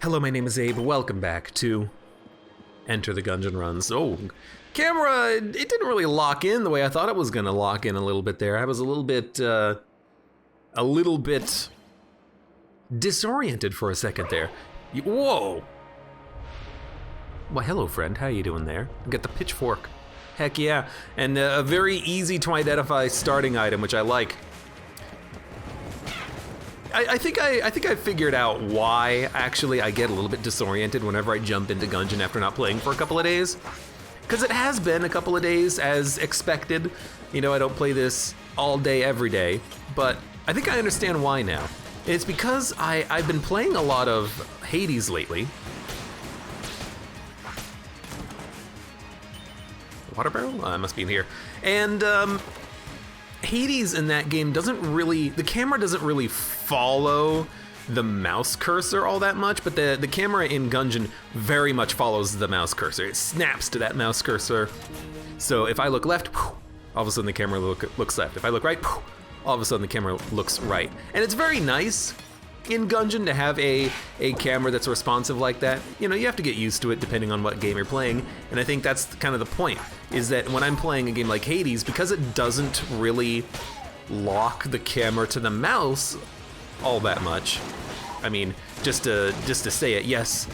Hello, my name is Abe. Welcome back to Enter the Gungeon runs. Oh, camera, it didn't really lock in the way I thought it was gonna lock in a little bit there. I was a little bit disoriented for a second there. Whoa! Well, hello, friend. How you doing there? Get the pitchfork. Heck yeah. And a very easy to identify starting item, which I like. I think I figured out why actually I get a little bit disoriented whenever I jump into Gungeon after not playing for a couple of days. Because it has been a couple of days as expected. You know, I don't play this all day, every day, but I think I understand why now. It's because I've been playing a lot of Hades lately. Water barrel? I must be in here. And Hades in that game doesn't really, the camera doesn't really follow the mouse cursor all that much, but the camera in Gungeon very much follows the mouse cursor. It snaps to that mouse cursor. So if I look left, all of a sudden the camera looks left. If I look right, all of a sudden the camera looks right. And it's very nice in Gungeon to have a camera that's responsive like that. You know, you have to get used to it depending on what game you're playing, and I think that's kind of the point, is that when I'm playing a game like Hades, because it doesn't really lock the camera to the mouse all that much. I mean, just to say it, yes,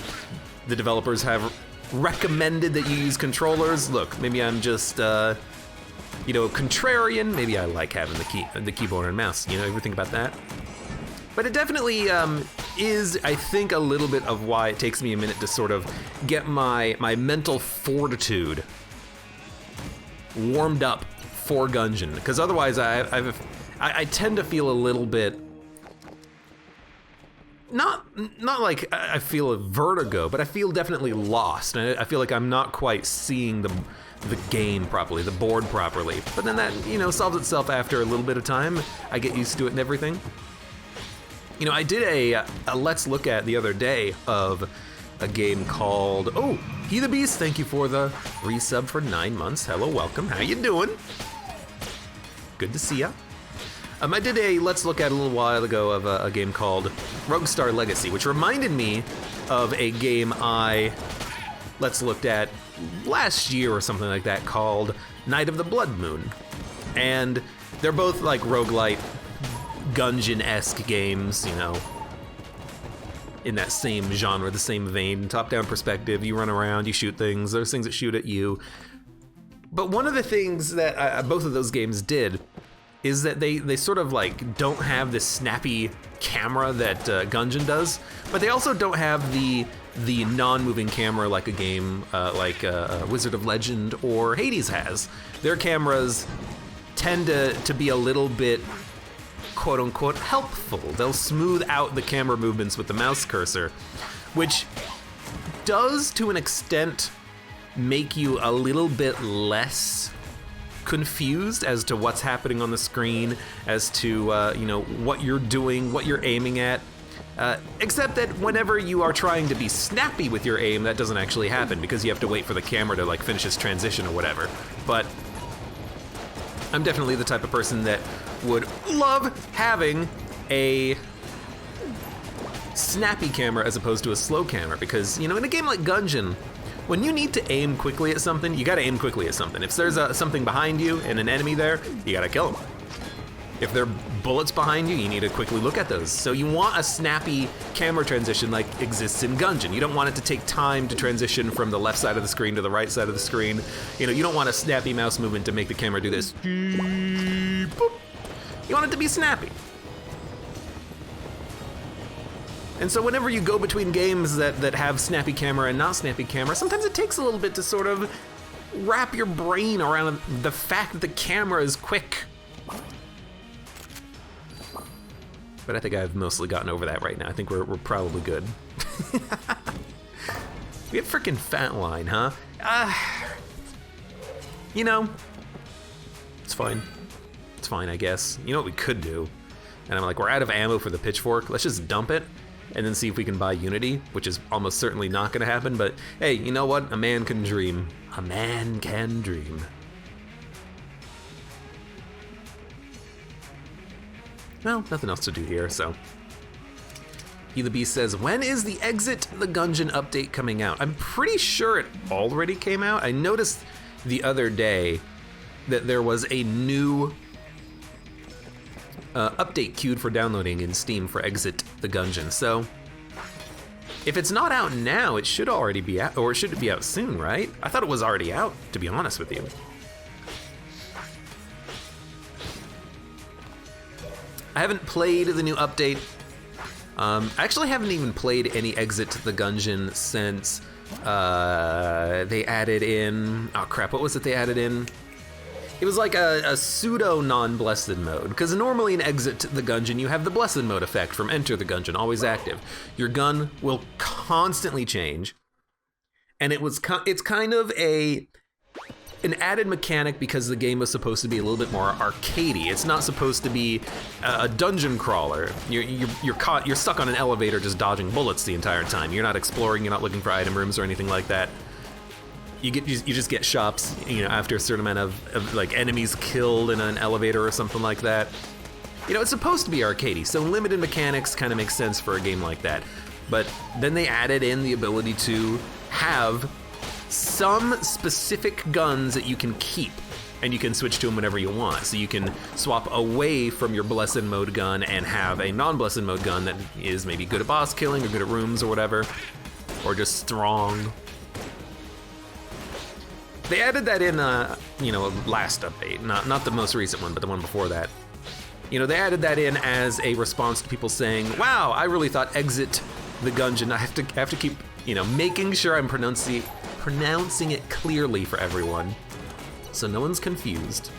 the developers have recommended that you use controllers. Look, maybe I'm just you know, contrarian. Maybe I like having the keyboard and mouse. You know, ever think about that? But it definitely is, I think, a little bit of why it takes me a minute to sort of get my mental fortitude warmed up for Gungeon, because otherwise I tend to feel a little bit, not like I feel a vertigo, but I feel definitely lost. I feel like I'm not quite seeing the game properly, the board properly. But then that, you know, solves itself after a little bit of time. I get used to it and everything. You know, I did a Let's Look At the other day of a game called, oh, He the Beast, thank you for the resub for 9 months. Hello, welcome, how you doing? Good to see ya. I did a Let's Look At a little while ago of a game called Roguestar Legacy, which reminded me of a game I Let's Looked At last year or something like that called Night of the Blood Moon. And they're both like roguelite, Gungeon-esque games, you know, in that same genre, the same vein, top-down perspective, you run around, you shoot things, there's things that shoot at you. But one of the things that both of those games did is that they sort of like don't have this snappy camera that Gungeon does, but they also don't have the non-moving camera like a game like Wizard of Legend or Hades has. Their cameras tend to be a little bit quote-unquote helpful. They'll smooth out the camera movements with the mouse cursor, which does to an extent make you a little bit less confused as to what's happening on the screen, as to you know, what you're doing, what you're aiming at. Except that whenever you are trying to be snappy with your aim, that doesn't actually happen because you have to wait for the camera to like finish its transition or whatever. But I'm definitely the type of person that would love having a snappy camera as opposed to a slow camera, because, you know, in a game like Gungeon, when you need to aim quickly at something, you gotta aim quickly at something. If there's something behind you and an enemy there, you gotta kill them. If there are bullets behind you, you need to quickly look at those. So you want a snappy camera transition like exists in Gungeon. You don't want it to take time to transition from the left side of the screen to the right side of the screen. You know, you don't want a snappy mouse movement to make the camera do this. Boop. You want it to be snappy. And so whenever you go between games that have snappy camera and not snappy camera, sometimes it takes a little bit to sort of wrap your brain around the fact that the camera is quick. But I think I've mostly gotten over that right now. I think we're probably good. We have frickin' fat line, huh? You know, it's fine. It's fine, I guess. You know what we could do? And I'm like, we're out of ammo for the pitchfork. Let's just dump it and then see if we can buy Unity, which is almost certainly not gonna happen. But hey, you know what? A man can dream. A man can dream. Well, nothing else to do here, so He the Beast says, when is the Exit the Gungeon update coming out? I'm pretty sure it already came out. I noticed the other day that there was a new update queued for downloading in Steam for Exit the Gungeon. So if it's not out now, it should already be out, or it should be out soon, right? I thought it was already out, to be honest with you. I haven't played the new update. I actually haven't even played any Exit the Gungeon since they added in, oh crap, what was it they added in? It was like a pseudo non-blessed mode, because normally in Exit the Gungeon you have the blessed mode effect from Enter the Gungeon, always active. Your gun will constantly change, and it's kind of an added mechanic because the game was supposed to be a little bit more arcadey. It's not supposed to be a dungeon crawler. You're stuck on an elevator just dodging bullets the entire time. You're not exploring, you're not looking for item rooms or anything like that. You just get shops, you know, after a certain amount of like enemies killed in an elevator or something like that. You know, it's supposed to be arcadey, so limited mechanics kind of makes sense for a game like that. But then they added in the ability to have some specific guns that you can keep, and you can switch to them whenever you want. So you can swap away from your blessed mode gun and have a non-blessed mode gun that is maybe good at boss killing or good at rooms or whatever, or just strong. They added that in, you know, last update, not the most recent one, but the one before that. You know, they added that in as a response to people saying, "Wow, I really thought Exit the Gungeon." I have to keep, you know, making sure I'm pronouncing it clearly for everyone, so no one's confused.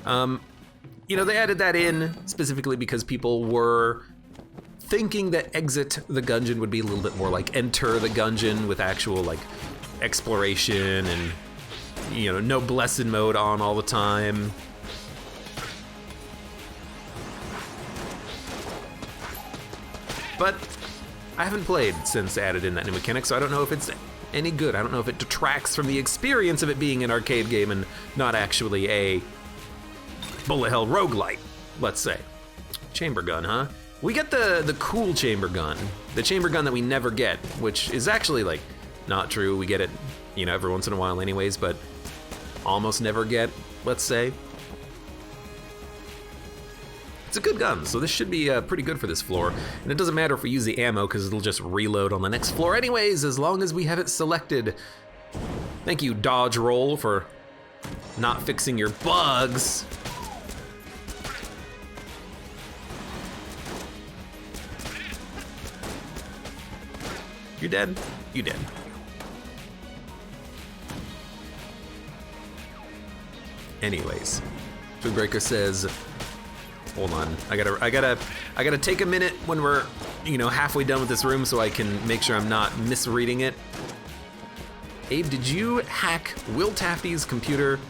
You know, they added that in specifically because people were thinking that Exit the Gungeon would be a little bit more like Enter the Gungeon with actual like exploration and, you know, no blessed mode on all the time. But I haven't played since they added in that new mechanic, so I don't know if it's any good. I don't know if it detracts from the experience of it being an arcade game and not actually a bullet hell roguelite, let's say. Chamber gun, huh? We get the cool chamber gun, the chamber gun that we never get, which is actually like not true. We get it, you know, every once in a while anyways, but almost never get, let's say. It's a good gun, so this should be pretty good for this floor. And it doesn't matter if we use the ammo, because it'll just reload on the next floor anyways, as long as we have it selected. Thank you, Dodge Roll, for not fixing your bugs. You're dead? You dead. Anyways, Twinbreaker says, hold on, I gotta take a minute when we're, you know, halfway done with this room so I can make sure I'm not misreading it. Abe, did you hack Will Tafty's computer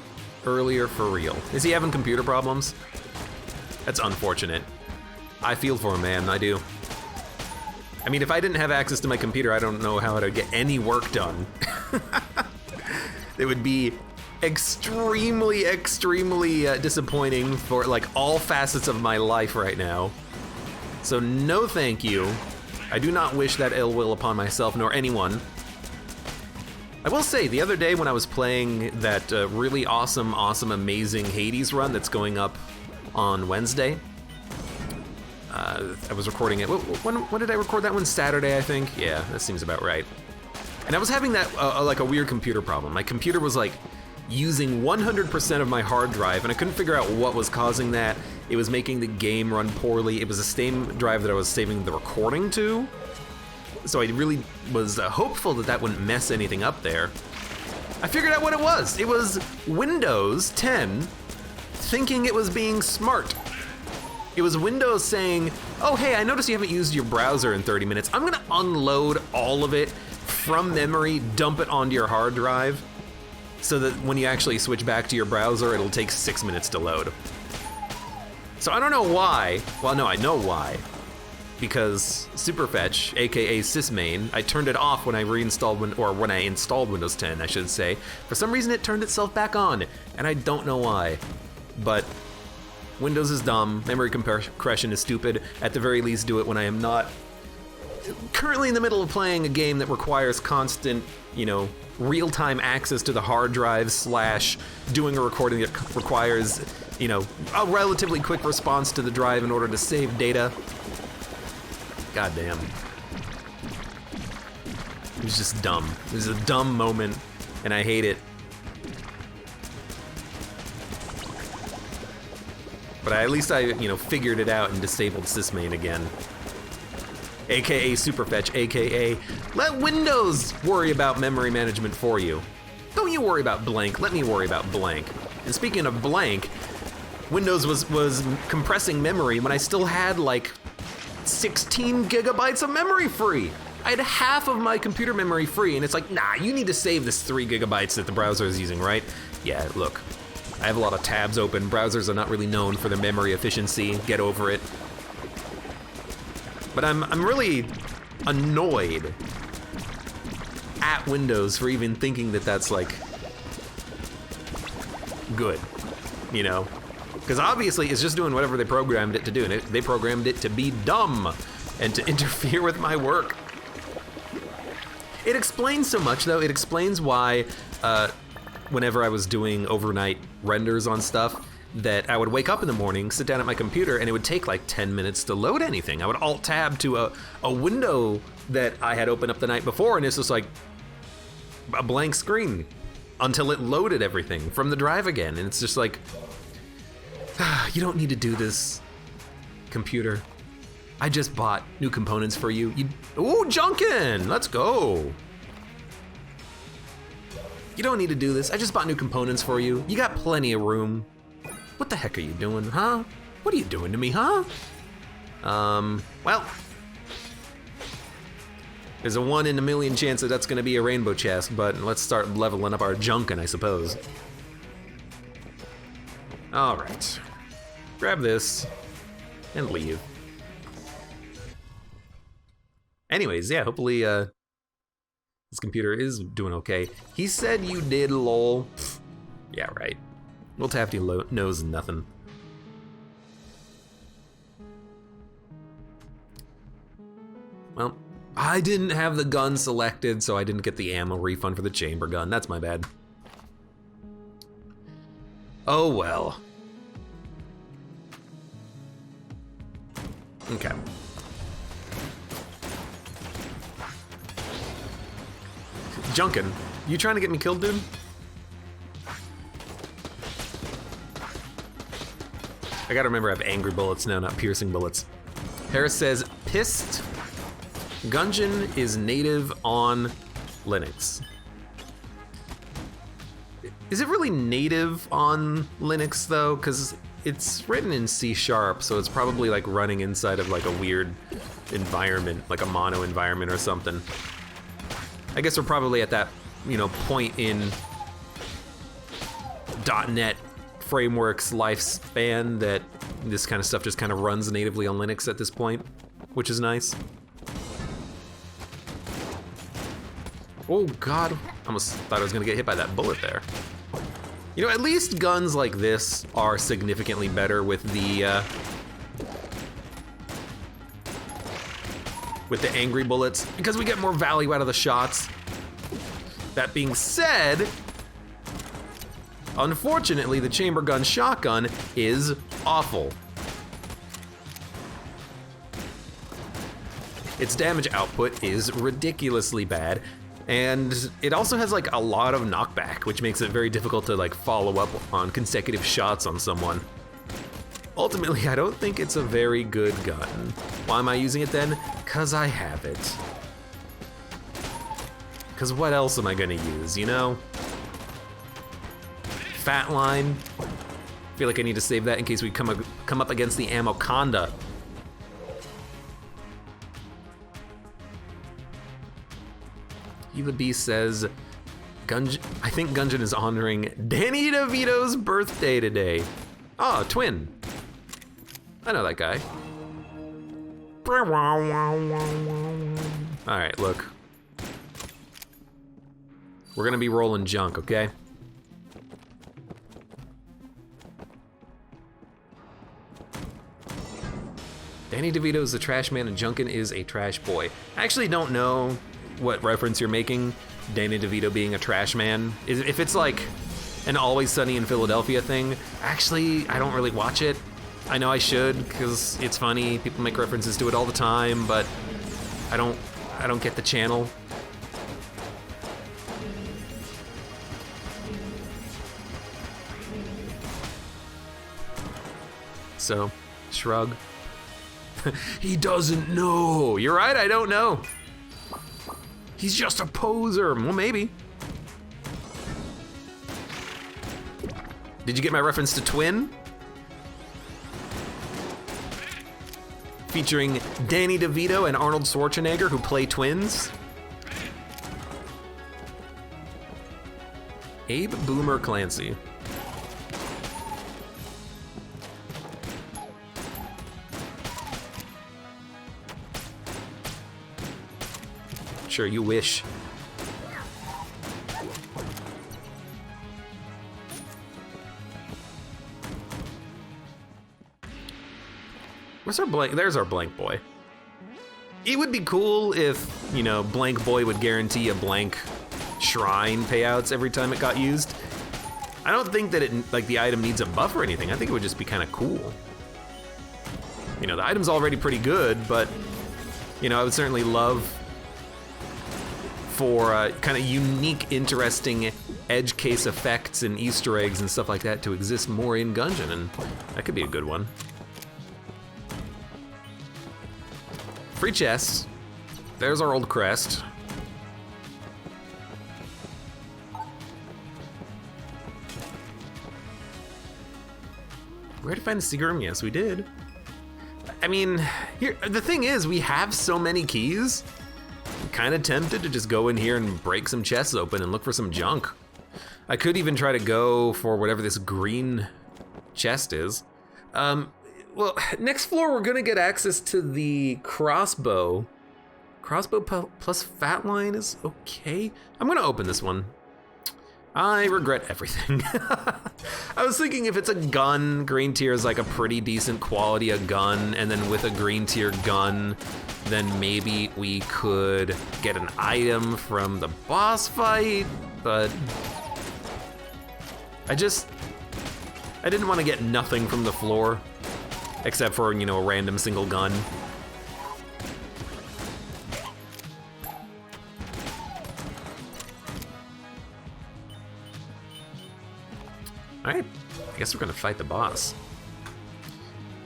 earlier for real? Is he having computer problems? That's unfortunate. I feel for him, man, I do. I mean, if I didn't have access to my computer, I don't know how to get any work done. It would be extremely disappointing for like all facets of my life right now. So no thank you. I do not wish that ill will upon myself nor anyone. I will say, the other day when I was playing that really awesome, amazing Hades run that's going up on Wednesday, I was recording it. When did I record that one? Saturday, I think? Yeah, that seems about right. And I was having that, like a weird computer problem. My computer was like using 100% of my hard drive, and I couldn't figure out what was causing that. It was making the game run poorly. It was the same drive that I was saving the recording to. So I really was hopeful that that wouldn't mess anything up there. I figured out what it was. It was Windows 10 thinking it was being smart. It was Windows saying, oh hey, I noticed you haven't used your browser in 30 minutes. I'm gonna unload all of it from memory, dump it onto your hard drive, so that when you actually switch back to your browser, it'll take 6 minutes to load. So I don't know why. Well, no, I know why. Because Superfetch, aka sysmain, I turned it off when I reinstalled, or when I installed Windows 10, I should say. For some reason, it turned itself back on, and I don't know why. But Windows is dumb, memory compression is stupid. At the very least, do it when I am not currently in the middle of playing a game that requires constant, you know, real-time access to the hard drive / doing a recording that requires, you know, a relatively quick response to the drive in order to save data. God damn. It was just dumb. It was a dumb moment, and I hate it. But at least I, you know, figured it out and disabled sysmain again. AKA superfetch, AKA let Windows worry about memory management for you. Don't you worry about blank, let me worry about blank. And speaking of blank, Windows was compressing memory when I still had like 16 gigabytes of memory free. I had half of my computer memory free, and it's like, nah, you need to save this 3 gigabytes that the browser is using, right? Yeah, look, I have a lot of tabs open. Browsers are not really known for their memory efficiency. Get over it. But I'm really annoyed at Windows for even thinking that that's like good, you know? Because obviously it's just doing whatever they programmed it to do, and they programmed it to be dumb and to interfere with my work. It explains so much though. It explains why whenever I was doing overnight renders on stuff, that I would wake up in the morning, sit down at my computer, and it would take like 10 minutes to load anything. I would alt-tab to a window that I had opened up the night before, and it's just like a blank screen until it loaded everything from the drive again. And it's just like, you don't need to do this, computer. I just bought new components for you. Ooh, Junkin, let's go. You don't need to do this. I just bought new components for you. You got plenty of room. What the heck are you doing, huh? What are you doing to me, huh? Well, there's a 1 in a million chance that that's gonna be a rainbow chest, but let's start leveling up our Junkin, I suppose. All right, grab this and leave. Anyways, yeah, hopefully this computer is doing okay. He said you did, lol. Yeah, right. Well, Tafty knows nothing. Well, I didn't have the gun selected, so I didn't get the ammo refund for the chamber gun. That's my bad. Oh well. Okay. Junkin, you trying to get me killed, dude? I gotta remember I have angry bullets now, not piercing bullets. Harris says, pissed. Gungeon is native on Linux. Is it really native on Linux though? Because it's written in C#, so it's probably like running inside of like a weird environment, like a mono environment or something. I guess we're probably at that, you know, point in .NET framework's lifespan that this kind of stuff just kind of runs natively on Linux at this point, which is nice. Oh God, I almost thought I was gonna get hit by that bullet there. You know, at least guns like this are significantly better with the angry bullets, because we get more value out of the shots. That being said, unfortunately, the chamber gun shotgun is awful. Its damage output is ridiculously bad, and it also has like a lot of knockback, which makes it very difficult to like follow up on consecutive shots on someone. Ultimately, I don't think it's a very good gun. Why am I using it then? 'Cause I have it. 'Cause what else am I gonna use, you know? Fat line. I feel like I need to save that in case we come up against the Ammoconda. Eva B says, I think Gungeon is honoring Danny DeVito's birthday today. Oh, twin. I know that guy. All right, look. We're gonna be rolling junk, okay? Danny DeVito's a trash man and Junkin is a trash boy. I actually don't know what reference you're making, Danny DeVito being a trash man. If it's like an Always Sunny in Philadelphia thing, actually, I don't really watch it. I know I should, because it's funny, people make references to it all the time, but I don't get the channel. So, shrug. He doesn't know. You're right, I don't know. He's just a poser. Well, maybe. Did you get my reference to Twin? Featuring Danny DeVito and Arnold Schwarzenegger, who play twins. Abe Boomer Clancy. Sure, you wish. Where's our blank? There's our blank boy. It would be cool if, you know, blank boy would guarantee a blank shrine payouts every time it got used. I don't think that the item needs a buff or anything. I think it would just be kind of cool. You know, the item's already pretty good, but, you know, I would certainly love for kind of unique, interesting edge case effects and Easter eggs and stuff like that to exist more in Gungeon, and that could be a good one. Free chests. There's our old crest. Where to find the secret room? Yes, we did. I mean, here the thing is, we have so many keys. I'm kind of tempted to just go in here and break some chests open and look for some junk. I could even try to go for whatever this green chest is. Well, next floor we're gonna get access to the crossbow. Crossbow plus fat line is okay. I'm gonna open this one. I regret everything. I was thinking if it's a gun, green tier is like a pretty decent quality of gun, and then with a green tier gun, then maybe we could get an item from the boss fight, but I didn't want to get nothing from the floor, except for, you know, a random single gun. All right, I guess we're gonna fight the boss.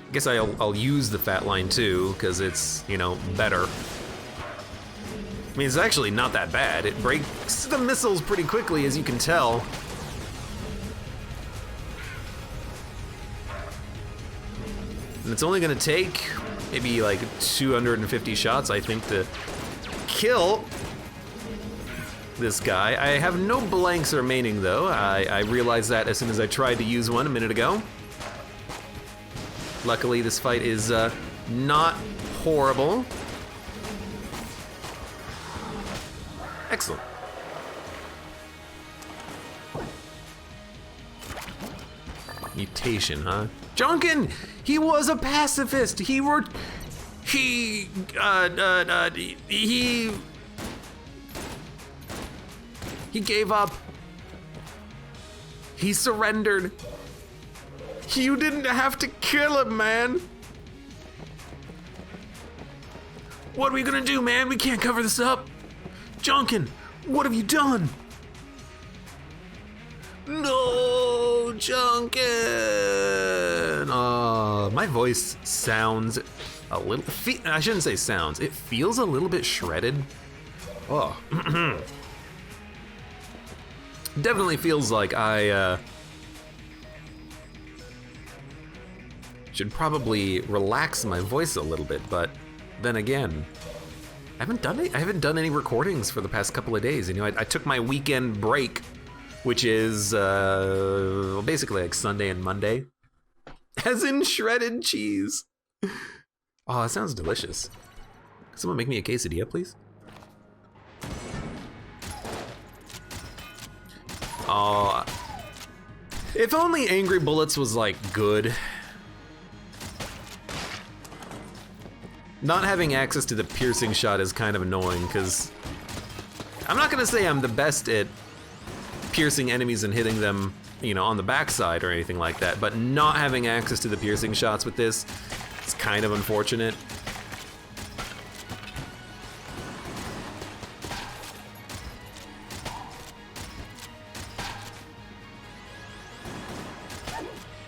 I guess I'll use the fat line too, because it's, you know, better. I mean, it's actually not that bad. It breaks the missiles pretty quickly, as you can tell. And it's only gonna take maybe like 250 shots, I think, to kill this guy. I have no blanks remaining though. I realized that as soon as I tried to use one a minute ago. Luckily, this fight is not horrible. Excellent. Mutation, huh? Junkin! He was a pacifist! He gave up. He surrendered. You didn't have to kill him, man. What are we gonna do, man? We can't cover this up. Junkin, what have you done? No, Junkin. My voice sounds a little, I shouldn't say sounds, it feels a little bit shredded. Oh. Definitely feels like I should probably relax my voice a little bit, but then again, I haven't done any recordings for the past couple of days. You know, I took my weekend break, which is well, basically like Sunday and Monday, as in shredded cheese. Oh, that sounds delicious. Can someone make me a quesadilla, please? Oh, if only Angry Bullets was like good. Not having access to the piercing shot is kind of annoying, because I'm not gonna say I'm the best at piercing enemies and hitting them, you know, on the backside or anything like that, but not having access to the piercing shots with this is kind of unfortunate.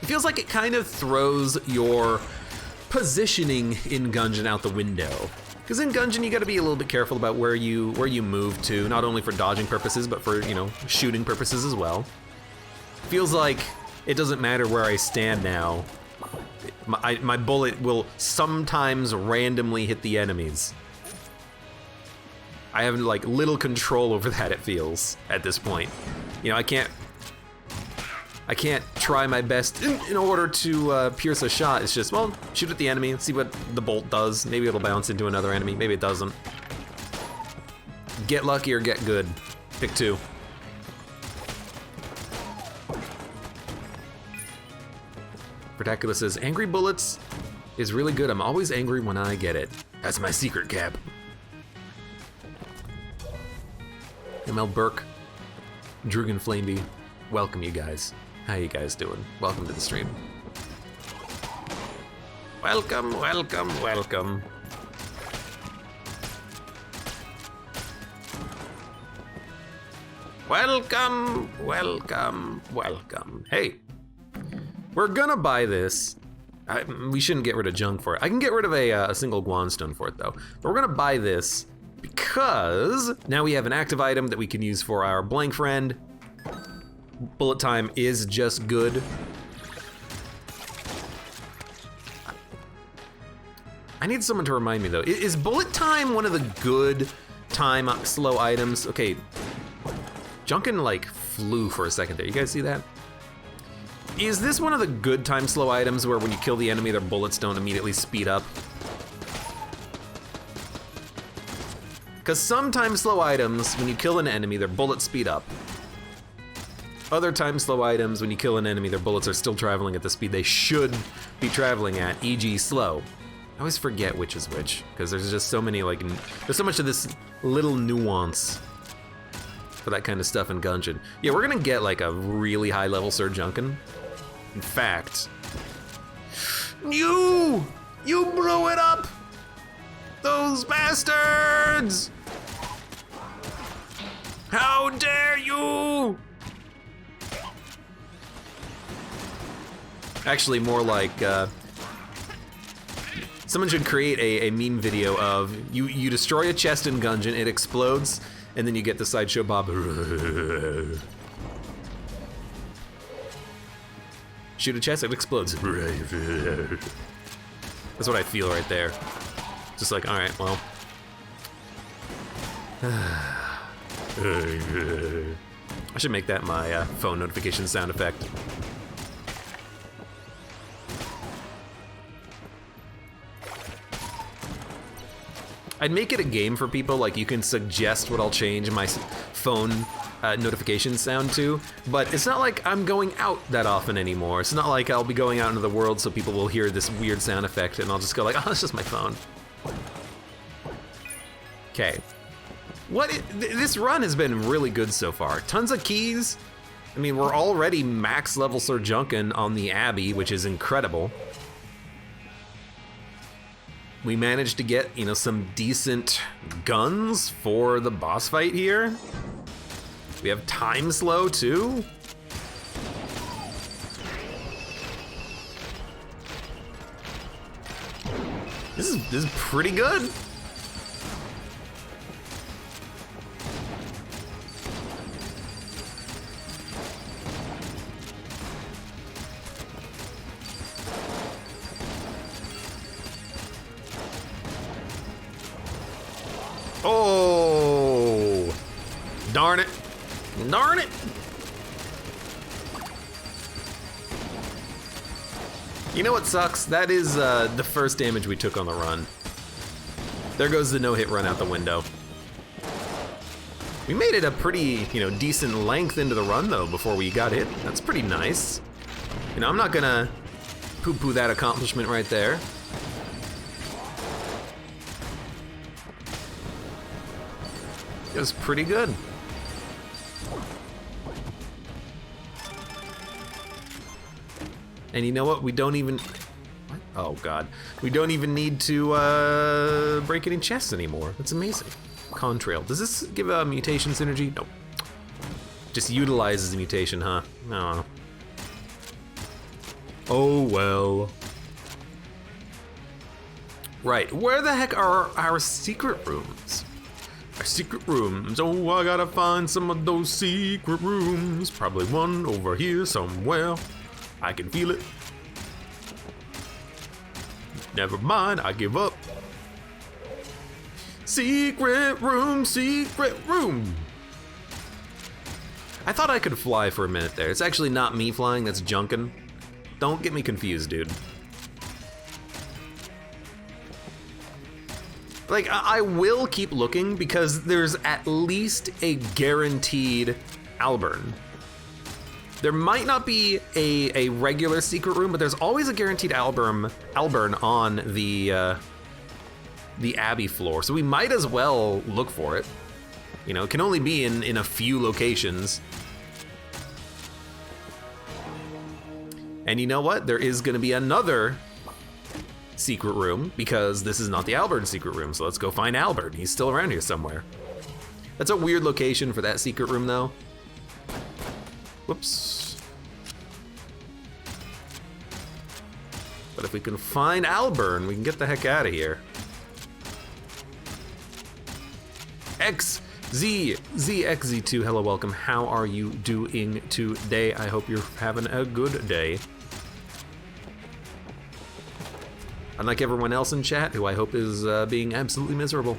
It feels like it kind of throws your positioning in Gungeon out the window. Because in Gungeon, you gotta be a little bit careful about where you move to, not only for dodging purposes, but for, you know, shooting purposes as well. Feels like it doesn't matter where I stand now. My bullet will sometimes randomly hit the enemies. I have like little control over that, it feels, at this point. You know, I can't try my best in order to pierce a shot. It's just, well, shoot at the enemy and see what the bolt does. Maybe it'll bounce into another enemy, maybe it doesn't. Get lucky or get good. Pick two. Vertacula says, angry bullets is really good. I'm always angry when I get it. That's my secret, Cap. ML Burke, Drugan Flameby, welcome you guys. How you guys doing? Welcome to the stream. Welcome, welcome, welcome. Welcome, welcome, welcome. Hey, we're gonna buy this. We shouldn't get rid of junk for it. I can get rid of a single Guanstone for it though. But we're gonna buy this because now we have an active item that we can use for our blank friend. Bullet time is just good. I need someone to remind me though. Is bullet time one of the good time slow items? Okay, Junkin like flew for a second there. You guys see that? Is this one of the good time slow items where when you kill the enemy, their bullets don't immediately speed up? Because sometimes slow items, when you kill an enemy, their bullets speed up. Other time slow items, when you kill an enemy, their bullets are still traveling at the speed they should be traveling at, e.g. slow. I always forget which is which, because there's just so many, like, there's so much of this little nuance for that kind of stuff in Gungeon. Yeah, we're gonna get like a really high level Sir Junkin. In fact, you blew it up! Those bastards! How dare you! Actually, more like, someone should create a meme video of you destroy a chest in Gungeon, it explodes, and then you get the Sideshow Bob. Shoot a chest, it explodes. That's what I feel right there. Just like, all right, well. I should make that my phone notification sound effect. I'd make it a game for people, like you can suggest what I'll change my phone notification sound to, but it's not like I'm going out that often anymore. It's not like I'll be going out into the world so people will hear this weird sound effect and I'll just go like, oh, it's just my phone. Okay. This run has been really good so far. Tons of keys. I mean, we're already max level Sir Junkin on the Abbey, which is incredible. We managed to get, you know, some decent guns for the boss fight here. We have time slow too. This is pretty good. Oh, darn it. Darn it. You know what sucks? That is the first damage we took on the run. There goes the no-hit run out the window. We made it a pretty, you know, decent length into the run though before we got hit. That's pretty nice. You know, I'm not gonna poo-poo that accomplishment right there. It was pretty good. And you know what? We don't even... What? Oh, God. We don't even need to break any chests anymore. That's amazing. Contrail. Does this give a mutation synergy? Nope. Just utilizes the mutation, huh? No. Oh, well. Right. Where the heck are our secret rooms? Our secret rooms. Oh, I gotta find some of those secret rooms. Probably one over here somewhere. I can feel it. Never mind, I give up. Secret room, secret room. I thought I could fly for a minute there. It's actually not me flying, that's Junkin. Don't get me confused, dude. Like, I will keep looking because there's at least a guaranteed Alburn. There might not be a regular secret room, but there's always a guaranteed Alburn on the Abbey floor, so we might as well look for it. You know, it can only be in a few locations. And you know what? There is gonna be another secret room because this is not the Alburn secret room, so let's go find Alburn. He's still around here somewhere. That's a weird location for that secret room though. Whoops. But if we can find Alburn, we can get the heck out of here. ZXZ2, hello, welcome. How are you doing today? I hope you're having a good day. Unlike everyone else in chat, who I hope is being absolutely miserable.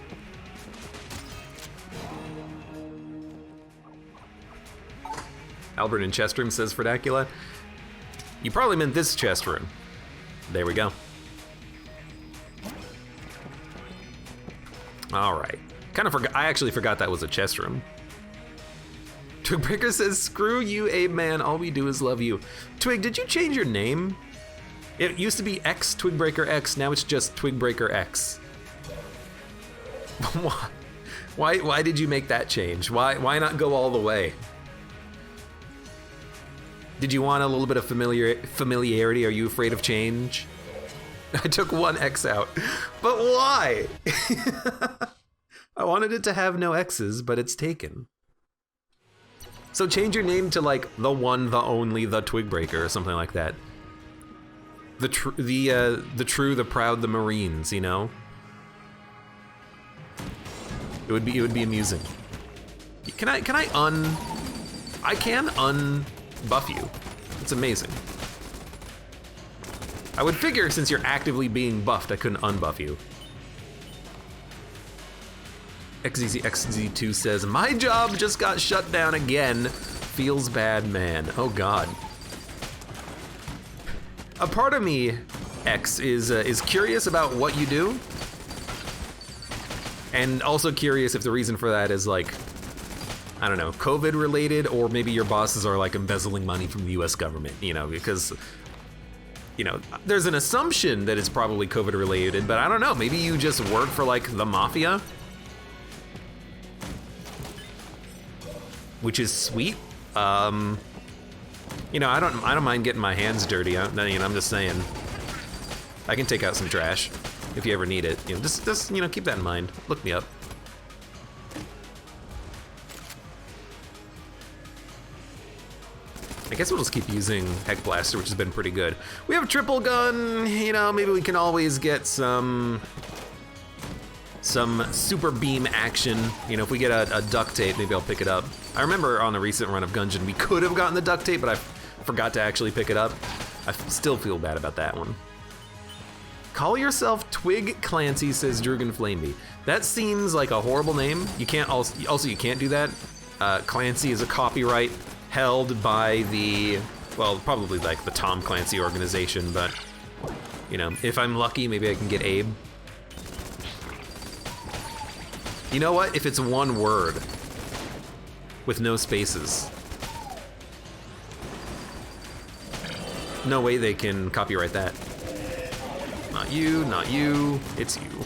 Albert in chest room, says Fredacula. You probably meant this chest room. There we go. All right. Kind of forgot. I actually forgot that was a chest room. Twigbreaker says, "Screw you, Abe man. All we do is love you." Twig, did you change your name? It used to be X Twigbreaker X. Now it's just Twigbreaker X. Why did you make that change? Why not go all the way? Did you want a little bit of familiarity? Are you afraid of change? I took one X out, but why? I wanted it to have no X's, but it's taken. So change your name to like the one, the only, the Twigbreaker, or something like that. The true, the proud, the Marines. You know. It would be amusing. I can unbuff you. It's amazing. I would figure since you're actively being buffed, I couldn't unbuff you. XZ2 says, "My job just got shut down again. Feels bad, man." Oh God. A part of me, X, is curious about what you do, and also curious if the reason for that is like, I don't know, COVID related, or maybe your bosses are like embezzling money from the US government, you know, because, you know, there's an assumption that it's probably COVID related, but I don't know, maybe you just work for like the mafia, which is sweet. You know, I don't mind getting my hands dirty. I'm just saying, I can take out some trash if you ever need it. You know, just you know, keep that in mind. Look me up. I guess we'll just keep using Heck Blaster, which has been pretty good. We have a triple gun, you know, maybe we can always get some super beam action. You know, if we get a duct tape, maybe I'll pick it up. I remember on the recent run of Gungeon, we could have gotten the duct tape, but I forgot to actually pick it up. I still feel bad about that one. Call yourself TwigClancy, says Drugan Flameby. That seems like a horrible name. You can't also you can't do that. Clancy is a copyright held by the, well, probably like the Tom Clancy organization, but you know, if I'm lucky, maybe I can get Abe. You know what? If it's one word with no spaces, no way they can copyright that. Not you, not you, it's you.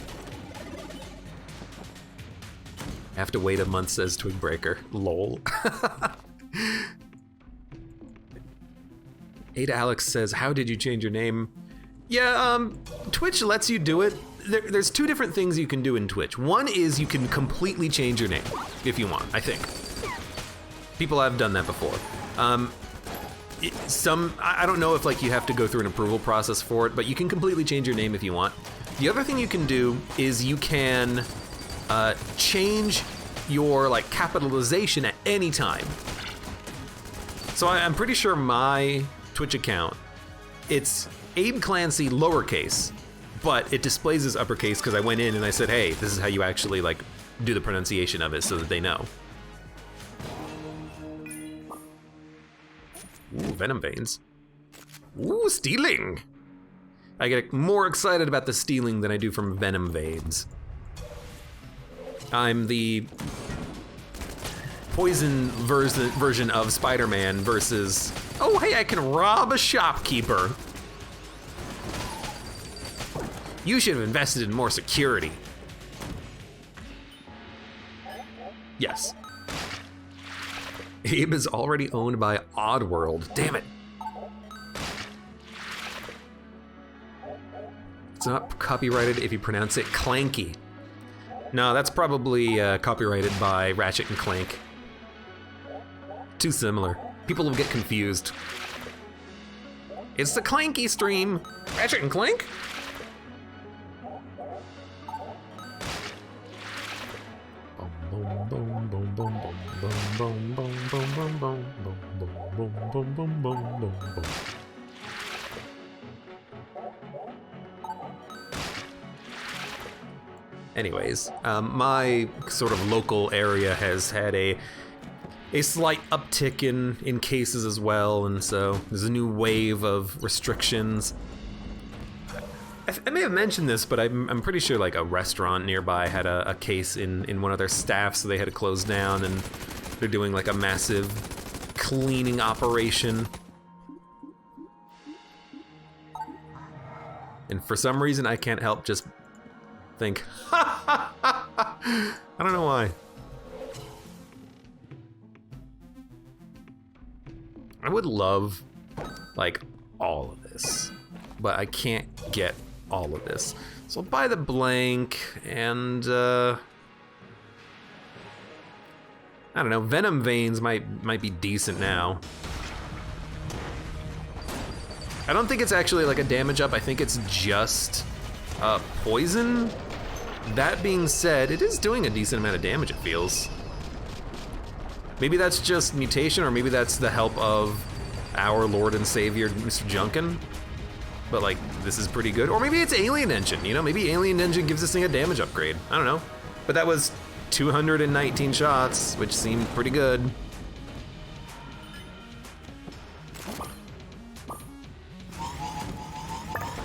Have to wait a month, says Twigbreaker. Lol. Ada Alex says, how did you change your name? Yeah, Twitch lets you do it. There's two different things you can do in Twitch. One is you can completely change your name, if you want, I think. People have done that before. I don't know if like you have to go through an approval process for it, but you can completely change your name if you want. The other thing you can do is you can change your like capitalization at any time. So I'm pretty sure my Twitch account, it's AbeClancy lowercase, but it displays as uppercase because I went in and I said, hey, this is how you actually like do the pronunciation of it so that they know. Ooh, venom veins. Ooh, stealing. I get more excited about the stealing than I do from venom veins. I'm the poison version of Spider-Man versus, oh hey, I can rob a shopkeeper. You should have invested in more security. Yes. Abe is already owned by Oddworld. Damn it. It's not copyrighted if you pronounce it Clanky. No, that's probably copyrighted by Ratchet and Clank. Too similar. People will get confused. It's the Clanky stream. Ratchet and Clank? Anyways, my sort of local area has had a slight uptick in cases as well, and so there's a new wave of restrictions. I may have mentioned this, but I'm pretty sure like a restaurant nearby had a case in one of their staff, so they had to close down, and they're doing like a massive cleaning operation. And for some reason, I can't help just think, I don't know why. I would love like all of this, but I can't get all of this. So I'll buy the blank and I don't know, venom veins might be decent now. I don't think it's actually like a damage up, I think it's just poison. That being said, it is doing a decent amount of damage, it feels. Maybe that's just mutation, or maybe that's the help of our Lord and Savior, Mr. Junkin. But like, this is pretty good. Or maybe it's Alien Engine, you know? Maybe Alien Engine gives this thing a damage upgrade. I don't know. But that was 219 shots, which seemed pretty good.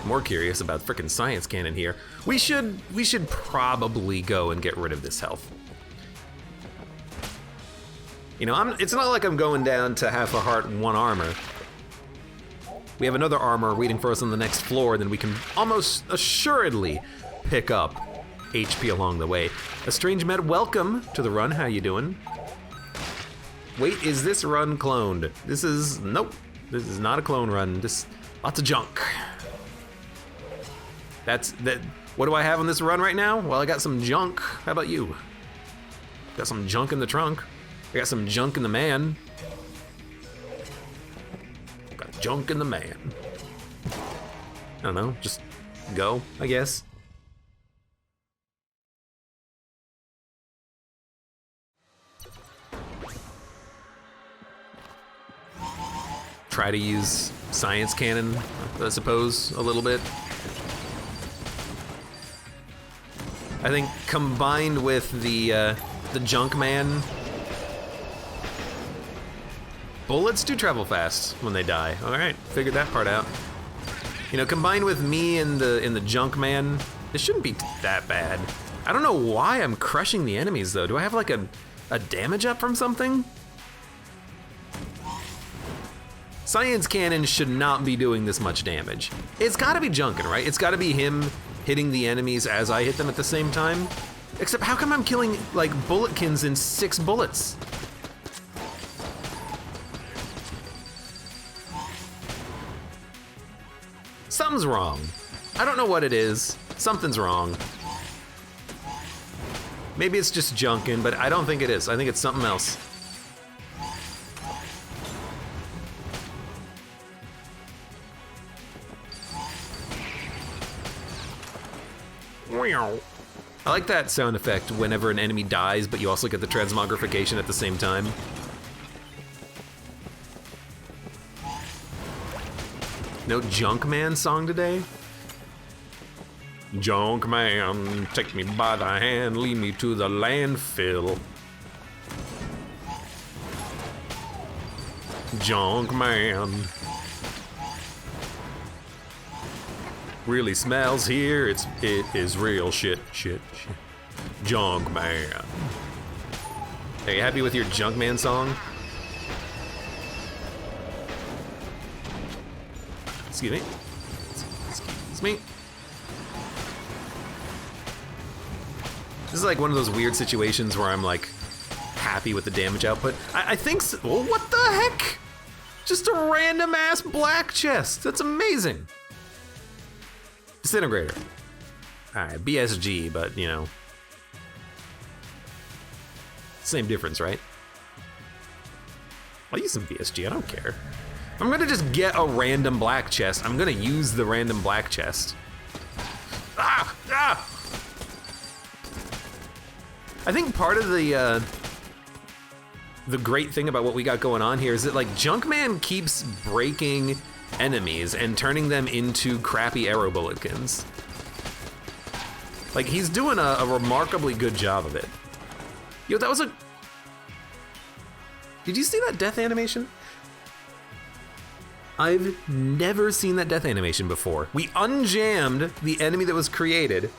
More curious about frickin' science cannon here. We should probably go and get rid of this health. You know, it's not like I'm going down to half a heart and 1 armor. We have another armor waiting for us on the next floor, then we can almost assuredly pick up HP along the way. A Strange Med, welcome to the run. How you doing? Wait, is this run cloned? This is, nope. This is not a clone run. Just lots of junk. What do I have on this run right now? Well, I got some junk. How about you? Got some junk in the trunk. I got some junk in the man. Got junk in the man. I don't know, just go, I guess. Try to use science cannon, I suppose, a little bit. I think combined with the junk man, bullets do travel fast when they die. All right, figured that part out. You know, combined with me in the junk man, this shouldn't be that bad. I don't know why I'm crushing the enemies though. Do I have like a damage up from something? Science cannon should not be doing this much damage. It's gotta be Junkin, right? It's gotta be him hitting the enemies as I hit them at the same time. Except how come I'm killing, like, bulletkins in 6 bullets? Something's wrong. I don't know what it is. Something's wrong. Maybe it's just junkin', but I don't think it is. I think it's something else. I like that sound effect whenever an enemy dies, but you also get the transmogrification at the same time. No Junkman song today? Junkman, take me by the hand, lead me to the landfill. Junkman. Really smells here, it is real shit. Junkman. Are you happy with your Junkman song? Excuse me. Excuse me. This is like one of those weird situations where I'm like happy with the damage output. I think so. Well, what the heck? Just a random ass black chest. That's amazing. Disintegrator. Alright, BSG, but you know. Same difference, right? I'll use some BSG, I don't care. I'm gonna just get a random black chest. I'm gonna use the random black chest. Ah! Ah! I think part of the great thing about what we got going on here is that like Junkman keeps breaking enemies and turning them into crappy arrow bulletkins. Like he's doing a remarkably good job of it. Yo, that was a... Did you see that death animation? I've never seen that death animation before. We unjammed the enemy that was created,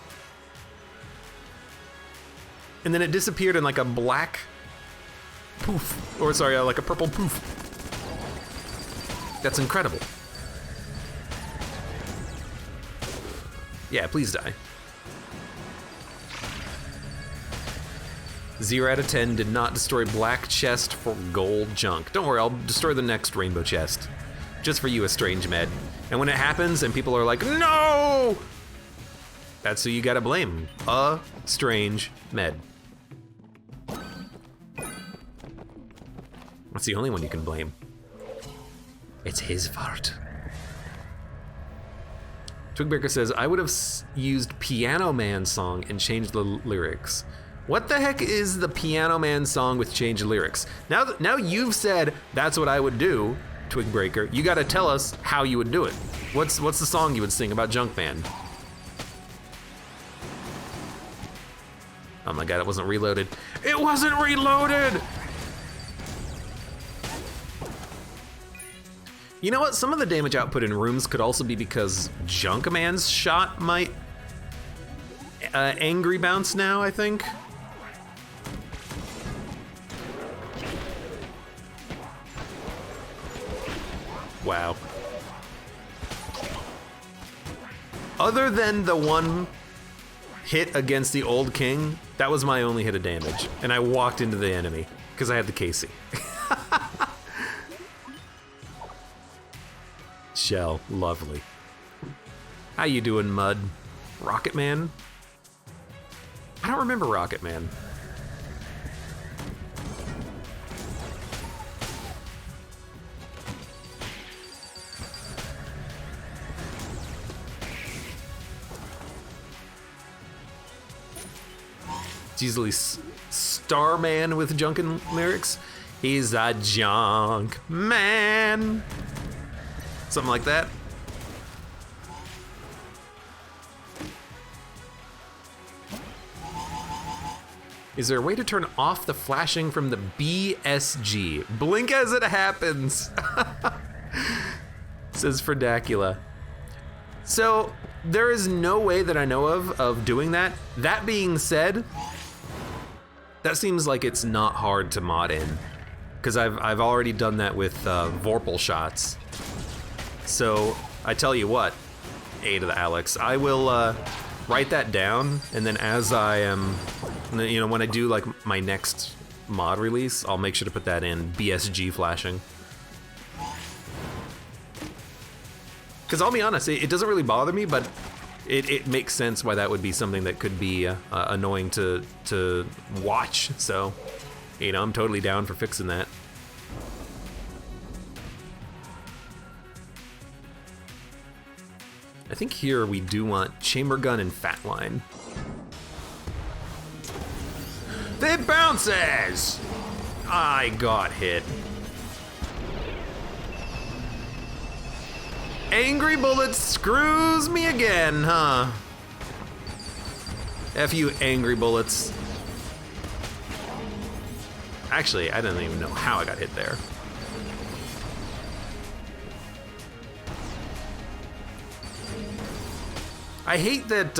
and then it disappeared in like a black poof. Or sorry, like a purple poof. That's incredible. Yeah, please die. 0 out of 10 did not destroy black chest for gold junk. Don't worry, I'll destroy the next rainbow chest. Just for you, a strange med. And when it happens and people are like, no! That's who you gotta blame. A strange med. That's the only one you can blame. It's his fault. Twigbreaker says, I would have used Piano Man song and changed the lyrics. What the heck is the Piano Man song with changed lyrics? Now you've said that's what I would do, Twigbreaker. You gotta tell us how you would do it. What's the song you would sing about Junkman? Oh my god, it wasn't reloaded. It wasn't reloaded! You know what? Some of the damage output in rooms could also be because Junkman's shot might angry bounce now, I think. Wow. Other than the one hit against the old king, that was my only hit of damage. And I walked into the enemy because I had the KC. Shell, lovely. How you doing, Mud? Rocket Man? I don't remember Rocket Man. It's usually Starman with junkin' lyrics. He's a junk man. Something like that. Is there a way to turn off the flashing from the BSG? Blink as it happens. Says Fredacula. So there is no way that I know of doing that. That being said, that seems like it's not hard to mod in, because I've already done that with Vorpal shots. So I tell you what, A to the Alex, I will write that down, and then as I am And then, you know, when I do like my next mod release, I'll make sure to put that in BSG flashing. Because I'll be honest, it doesn't really bother me, but it makes sense why that would be something that could be annoying to watch. So, you know, I'm totally down for fixing that. I think here we do want chamber gun and fat line. It bounces! I got hit. Angry bullet screws me again, huh? F you, angry bullets. Actually, I don't even know how I got hit there. I hate that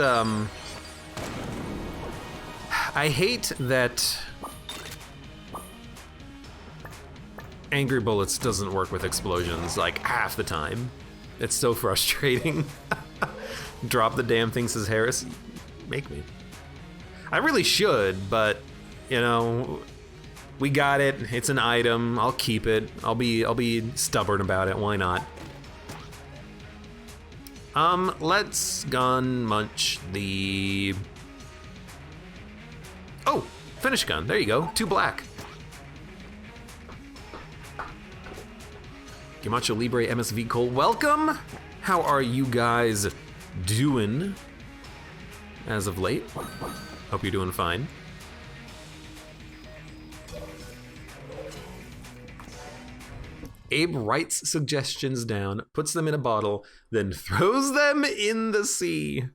angry bullets doesn't work with explosions like half the time. It's so frustrating. Drop the damn thing, says Harris. Make me. I really should, but you know, we got it. It's an item. I'll keep it. I'll be stubborn about it. Why not? Let's gun munch the... Oh, finish gun. There you go. 2 black. Gamacho Libre MSV Cole, welcome. How are you guys doing as of late? Hope you're doing fine. Abe writes suggestions down, puts them in a bottle, then throws them in the sea,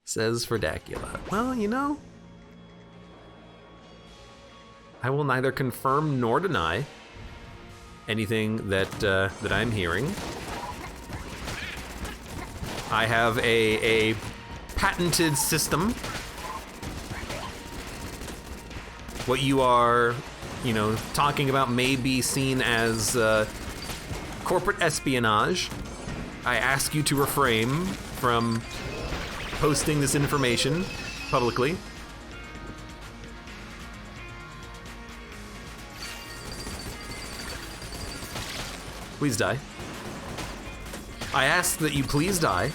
says Ferdacula. Well, you know, I will neither confirm nor deny anything that I'm hearing. I have a patented system. What you are, you know, talking about may be seen as corporate espionage. I ask you to refrain from posting this information publicly. Please die. I ask that you please die.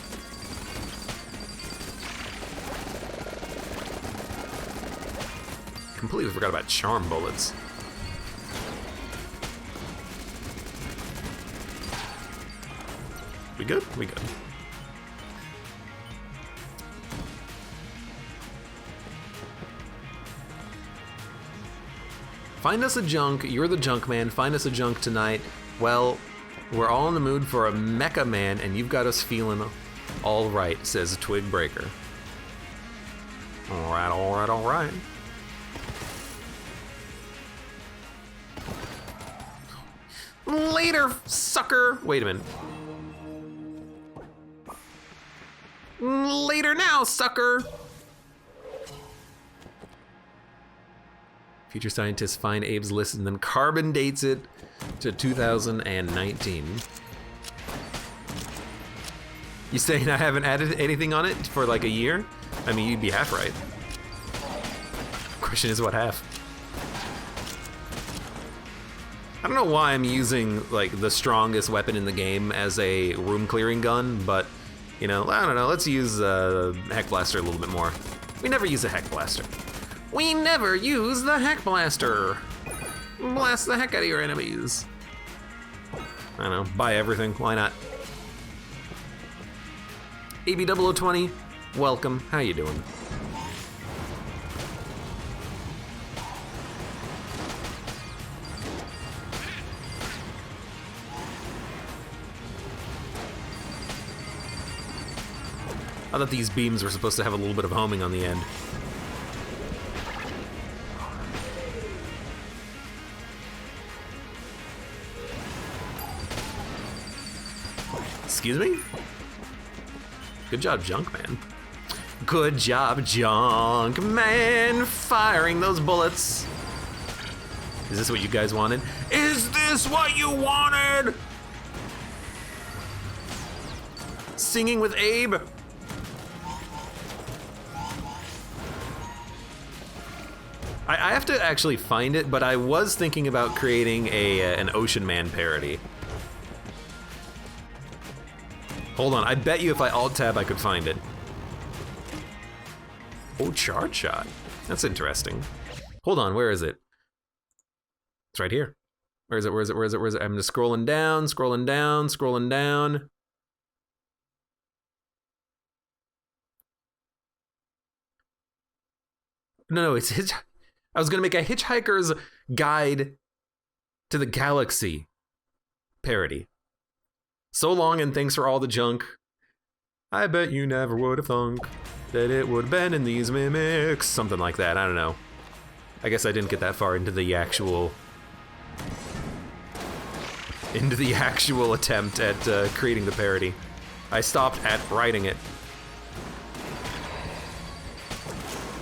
Completely forgot about charm bullets. We good? We good. Find us a junk. You're the junk man. Find us a junk tonight. Well, we're all in the mood for a mecha man, and you've got us feeling all right, says Twig Breaker. All right, all right, all right. Later, sucker. Wait a minute. Later now, sucker. Future scientists find Abe's list and then carbon dates it to 2019. You saying I haven't added anything on it for like a year? I mean, you'd be half right. Question is, what half? I don't know why I'm using like the strongest weapon in the game as a room clearing gun, but you know, I don't know, let's use Heck Blaster a little bit more. We never use a Heck Blaster. We never use the Heck Blaster. Blast the heck out of your enemies. I don't know, buy everything, why not? AB0020, welcome, how you doing? I thought these beams were supposed to have a little bit of homing on the end. Excuse me? Good job, Junk Man. Good job, Junk Man, firing those bullets. Is this what you guys wanted? Is this what you wanted? Singing with Abe. I have to actually find it, but I was thinking about creating an Ocean Man parody. Hold on, I bet you if I alt-tab I could find it. Oh, charge shot. That's interesting. Hold on, where is it? It's right here. Where is it, where is it, where is it, where is it? I'm just scrolling down, scrolling down, scrolling down. No, it's I was gonna make a Hitchhiker's Guide to the Galaxy parody. So long and thanks for all the junk. I bet you never would have thunk that it would have been in these mimics. Something like that, I don't know. I guess I didn't get that far into the actual attempt at creating the parody. I stopped at writing it.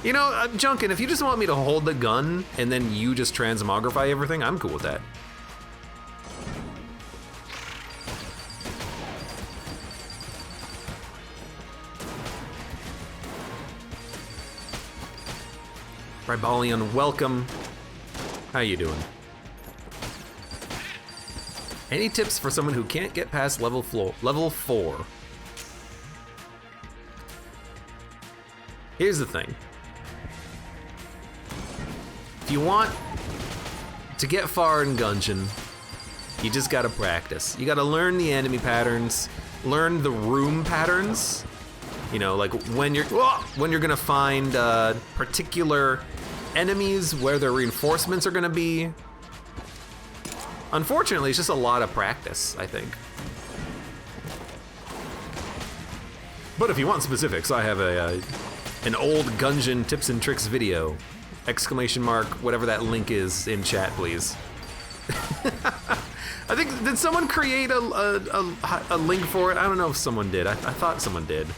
You know, Junkin, if you just want me to hold the gun and then you just transmogrify everything, I'm cool with that. Ribalion, welcome. How you doing? Any tips for someone who can't get past level 4? Here's the thing. If you want to get far in Gungeon, you just gotta practice. You gotta learn the enemy patterns, learn the room patterns. You know, like when you're gonna find particular enemies, where their reinforcements are gonna be. Unfortunately, it's just a lot of practice, I think. But if you want specifics, I have an old Gungeon tips and tricks video. Exclamation mark, whatever that link is in chat, please. I think, did someone create a link for it? I don't know if someone did. I thought someone did.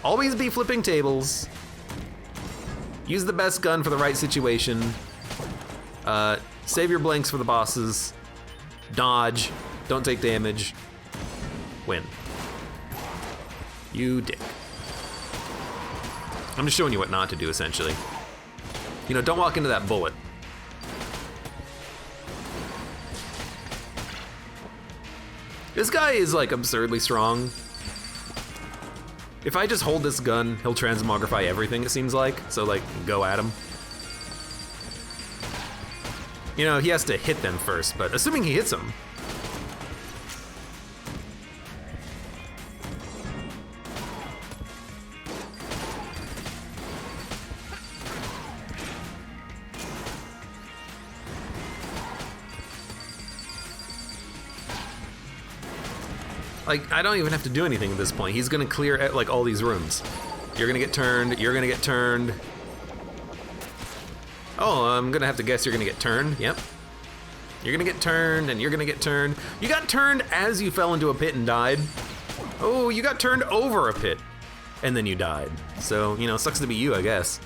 Always be flipping tables. Use the best gun for the right situation. Save your blanks for the bosses. Dodge. Don't take damage. Win. You dick. I'm just showing you what not to do, essentially. You know, don't walk into that bullet. This guy is, like, absurdly strong. If I just hold this gun, he'll transmogrify everything, it seems like. So, like, go at him. You know, he has to hit them first, but assuming he hits them. Like, I don't even have to do anything at this point. He's gonna clear, like, all these rooms. You're gonna get turned, you're gonna get turned. Oh, I'm gonna have to guess you're gonna get turned, yep. You're gonna get turned, and you're gonna get turned. You got turned as you fell into a pit and died. Oh, you got turned over a pit, and then you died. So, you know, sucks to be you, I guess.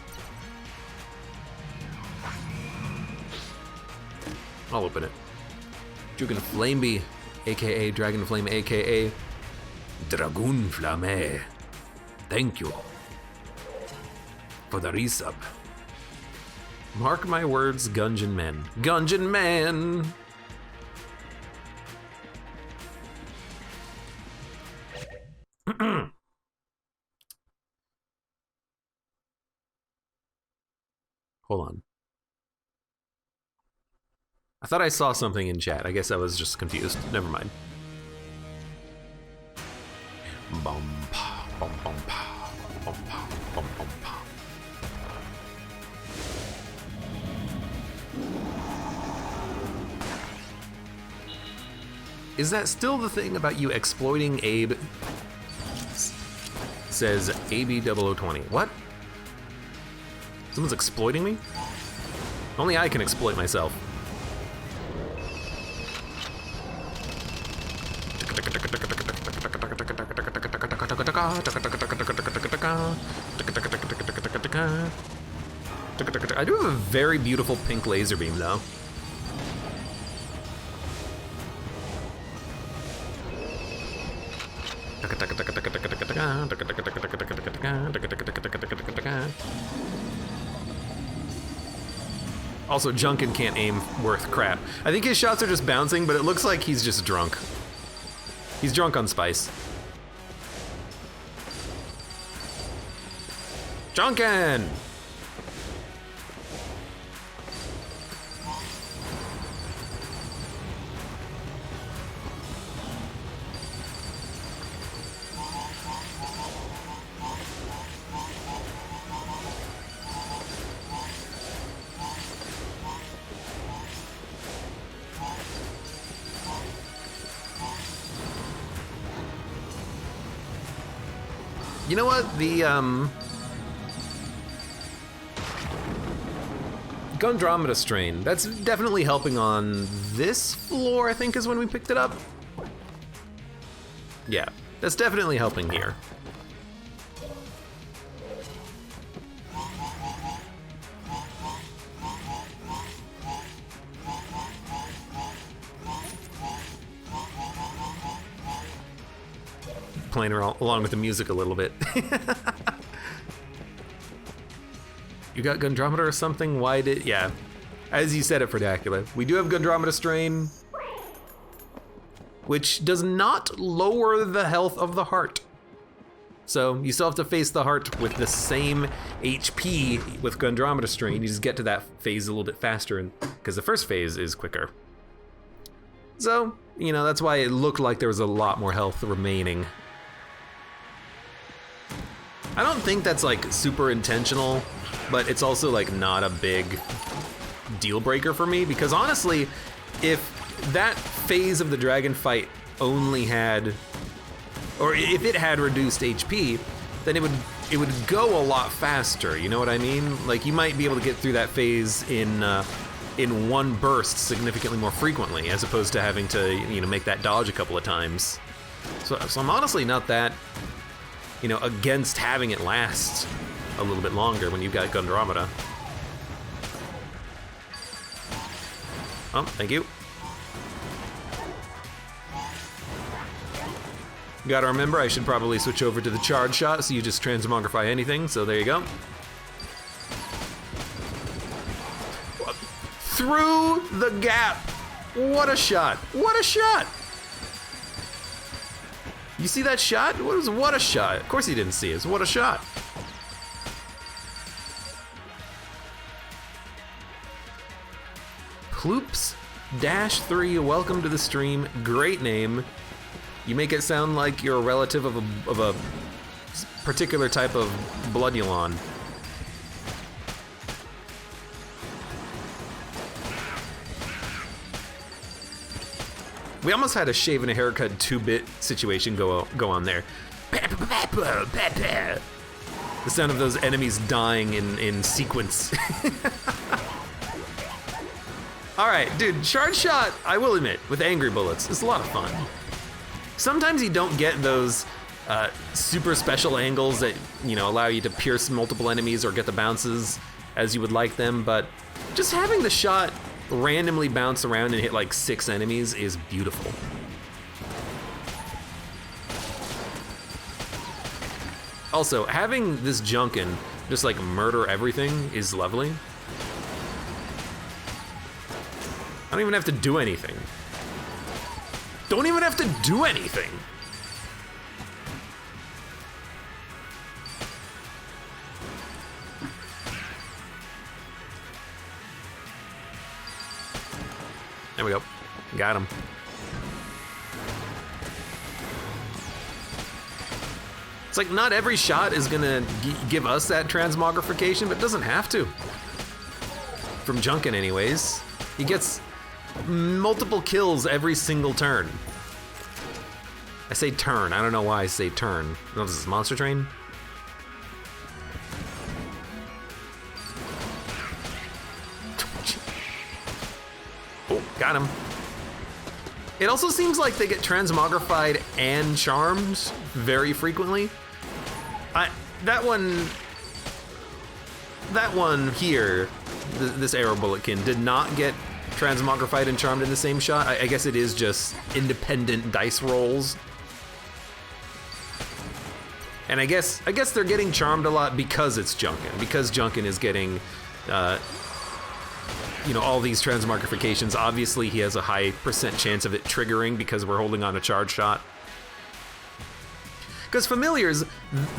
I'll open it. Dragon Flameby, aka Dragon Flame, aka Dragoon Flame. Thank you for the resub. Mark my words, Gungeon Men. Gungeon Man! Hold on. I thought I saw something in chat. I guess I was just confused. Never mind. Bum, pa, bum, bum, pa, bum, pa, bum, bum, pa. Is that still the thing about you exploiting Abe? Says AB0020. What? Someone's exploiting me? Only I can exploit myself. I do have a very beautiful pink laser beam, though. Also, Junkin can't aim worth crap. I think his shots are just bouncing, but it looks like he's just drunk. He's drunk on spice. Junkin! You know what? The Gundromeda strain, that's definitely helping on this floor, I think is when we picked it up. Yeah, that's definitely helping here. Playing along with the music a little bit. You got Gundromeda or something? Why did... Yeah, as you said it, Verdacula. We do have Gundromeda strain, which does not lower the health of the heart. So you still have to face the heart with the same HP with Gundromeda strain. You just get to that phase a little bit faster, because the first phase is quicker. So, you know, that's why it looked like there was a lot more health remaining. I don't think that's like super intentional, but it's also like not a big deal breaker for me, because honestly, if that phase of the dragon fight only had, or if it had reduced HP, then it would go a lot faster, you know what I mean? Like you might be able to get through that phase in one burst significantly more frequently, as opposed to having to, you know, make that dodge a couple of times. So I'm honestly not that, you know, against having it last a little bit longer when you've got Gundromeda. Oh, thank you. You gotta remember, I should probably switch over to the charge shot so you just transmogrify anything, so there you go. Through the gap! What a shot! What a shot! You see that shot? What a shot. Of course he didn't see it. What a shot. Ploops-3, welcome to the stream. Great name. You make it sound like you're a relative of a particular type of Bloodulon. We almost had a shave and a haircut 2-bit situation go on there. The sound of those enemies dying in sequence. All right, dude, charge shot, I will admit, with angry bullets, it's a lot of fun. Sometimes you don't get those super special angles that, you know, allow you to pierce multiple enemies or get the bounces as you would like them, but just having the shot randomly bounce around and hit like 6 enemies is beautiful. Also, having this Junkin just like murder everything is lovely. I don't even have to do anything. Don't even have to do anything. There we go. Got him. It's like not every shot is gonna give us that transmogrification, but it doesn't have to. From Junkin anyways. He gets multiple kills every single turn. I say turn, I don't know why I say turn. Oh, this is Monster Train? Oh, got him. It also seems like they get transmogrified and charmed very frequently. That one here, this arrow bulletkin, did not get transmogrified and charmed in the same shot. I guess it is just independent dice rolls. And I guess they're getting charmed a lot because it's Junkin. Because Junkin is getting, all these transmogrifications. Obviously, he has a high % chance of it triggering because we're holding on a charge shot. Because familiars,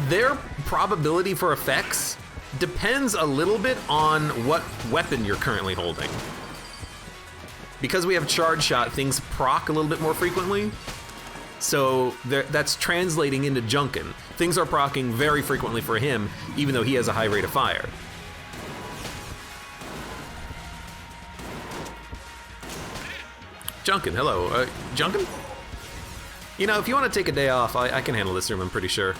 their probability for effects depends a little bit on what weapon you're currently holding. Because we have charge shot, things proc a little bit more frequently. So that's translating into Junkin. Things are proccing very frequently for him, even though he has a high rate of fire. Junkin, hello. Junkin? You know, if you want to take a day off, I can handle this room, I'm pretty sure.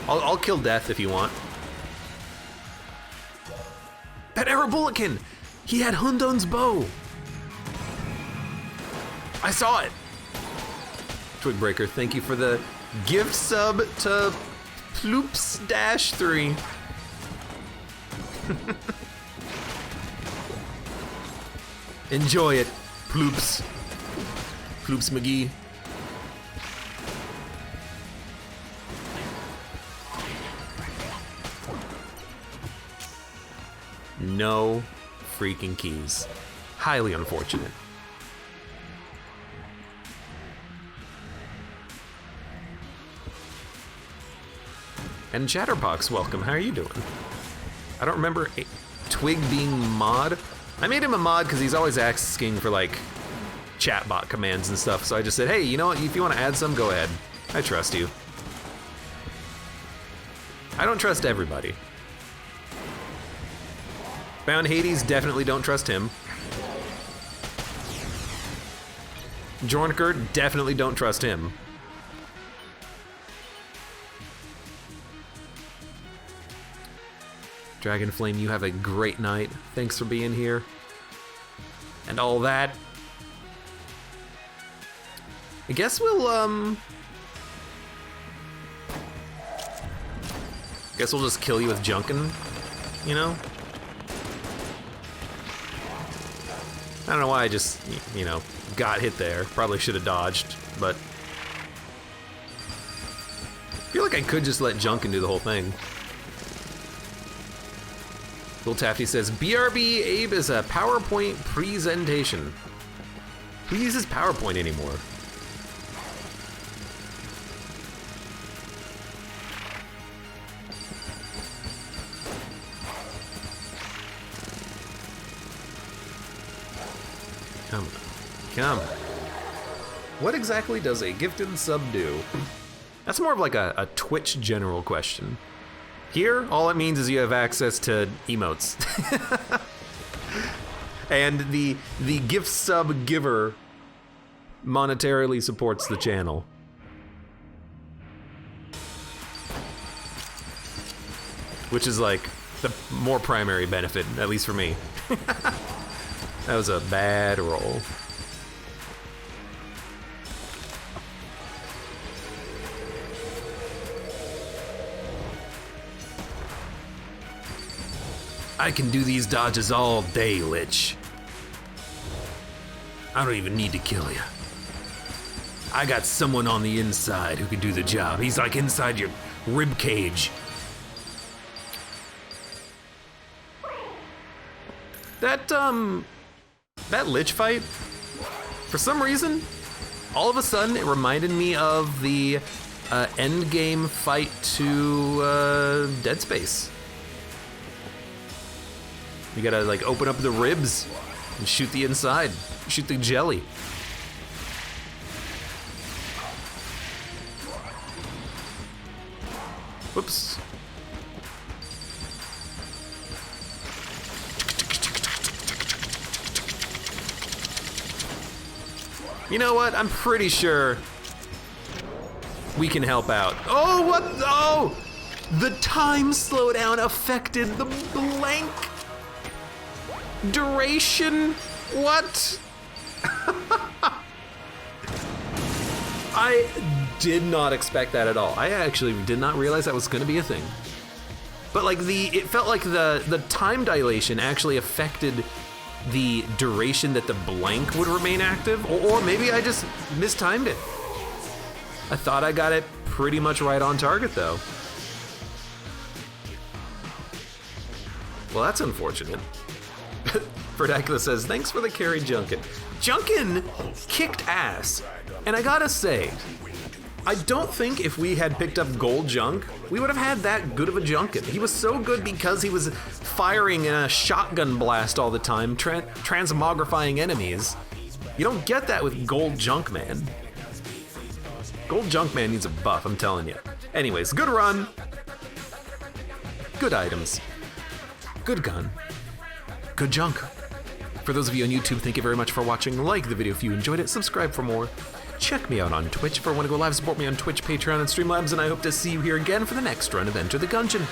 I'll kill Death if you want. That Arabulican! He had Hundun's bow! I saw it! Twigbreaker, thank you for the gift sub to Ploops-3. Enjoy it, Ploops. Ploops McGee. No freaking keys. Highly unfortunate. And Chatterbox, welcome. How are you doing? I don't remember Twig being mod. I made him a mod because he's always asking for like chatbot commands and stuff. So I just said, hey, you know what? If you want to add some, go ahead. I trust you. I don't trust everybody. Bound Hades, definitely don't trust him. Jornker, definitely don't trust him. Dragonflame, you have a great night. Thanks for being here. And all that. I guess we'll, guess we'll just kill you with Junkin, you know? I don't know why I just, got hit there. Probably should have dodged, but I feel like I could just let Junkin do the whole thing. Bill Tafty says, BRB Abe is a PowerPoint presentation. Who uses PowerPoint anymore? Come on. What exactly does a gifted sub do? That's more of like a Twitch general question. Here, all it means is you have access to emotes. And the gift sub giver monetarily supports the channel. Which is like the more primary benefit, at least for me. That was a bad roll. I can do these dodges all day, Lich. I don't even need to kill you. I got someone on the inside who can do the job. He's like inside your rib cage. That Lich fight, for some reason, all of a sudden it reminded me of the endgame fight to Dead Space. You gotta like open up the ribs and shoot the inside, shoot the jelly. Whoops. You know what? I'm pretty sure we can help out. Oh, what? Oh! The time slowdown affected the blank duration? What? I did not expect that at all. I actually did not realize that was gonna be a thing. But like it felt like the time dilation actually affected the duration that the blank would remain active, or maybe I just mistimed it. I thought I got it pretty much right on target, though. Well, that's unfortunate. Verdacula says, thanks for the carry, Junkin. Junkin kicked ass. And I gotta say, I don't think if we had picked up Gold Junk, we would have had that good of a Junkin. He was so good because he was firing in a shotgun blast all the time, transmogrifying enemies. You don't get that with Gold Junk Man. Gold Junk Man needs a buff, I'm telling you. Anyways, good run. Good items. Good gun. Good junk. For those of you on YouTube, thank you very much for watching. Like the video if you enjoyed it. Subscribe for more. Check me out on Twitch if I want to go live. Support me on Twitch, Patreon, and Streamlabs, and I hope to see you here again for the next run of Enter the Gungeon.